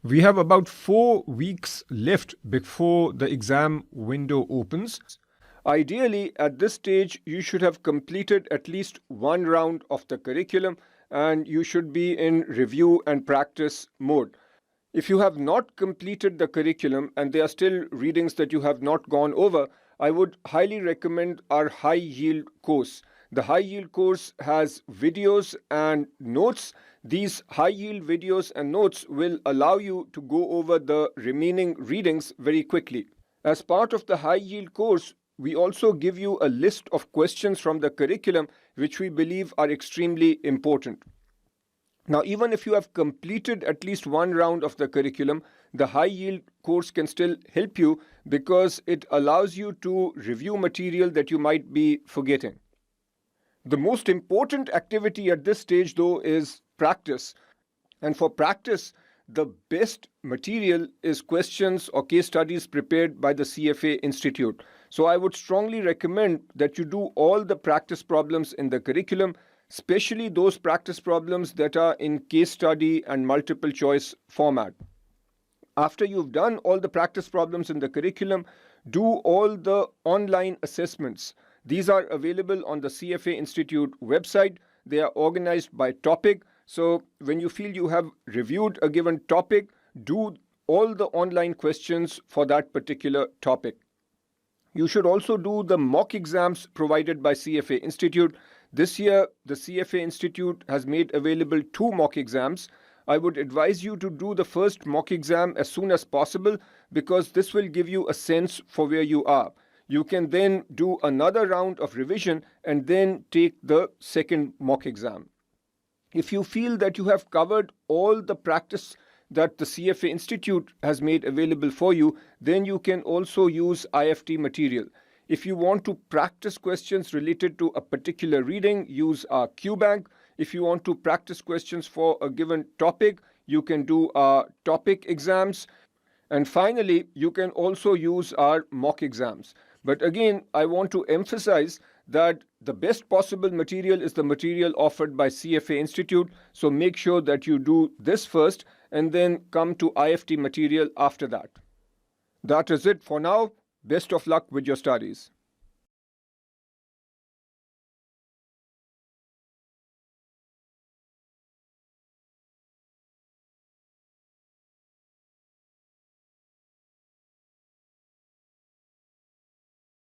We have about 4 weeks left before the exam window opens. Ideally, at this stage, you should have completed at least one round of the curriculum and you should be in review and practice mode. If you have not completed the curriculum and there are still readings that you have not gone over, I would highly recommend our high yield course. The high yield course has videos and notes. These high yield videos and notes will allow you to go over the remaining readings very quickly. As part of the high yield course, we also give you a list of questions from the curriculum which we believe are extremely important. Now, even if you have completed at least one round of the curriculum, the high yield course can still help you because it allows you to review material that you might be forgetting. The most important activity at this stage, though, is practice. And for practice, the best material is questions or case studies prepared by the CFA Institute. So I would strongly recommend that you do all the practice problems in the curriculum, especially those practice problems that are in case study and multiple choice format. After you've done all the practice problems in the curriculum, do all the online assessments. These are available on the CFA Institute website. They are organized by topic. So when you feel you have reviewed a given topic, do all the online questions for that particular topic. You should also do the mock exams provided by CFA Institute. This year, the CFA Institute has made available 2 mock exams. I would advise you to do the first mock exam as soon as possible because this will give you a sense for where you are. You can then do another round of revision and then take the second mock exam. If you feel that you have covered all the practice that the CFA Institute has made available for you, then you can also use IFT material. If you want to practice questions related to a particular reading, use our QBank. If you want to practice questions for a given topic, you can do our topic exams. And finally, you can also use our mock exams. But again, I want to emphasize that the best possible material is the material offered by CFA Institute. So make sure that you do this first and then come to IFT material after that. That is it for now. Best of luck with your studies.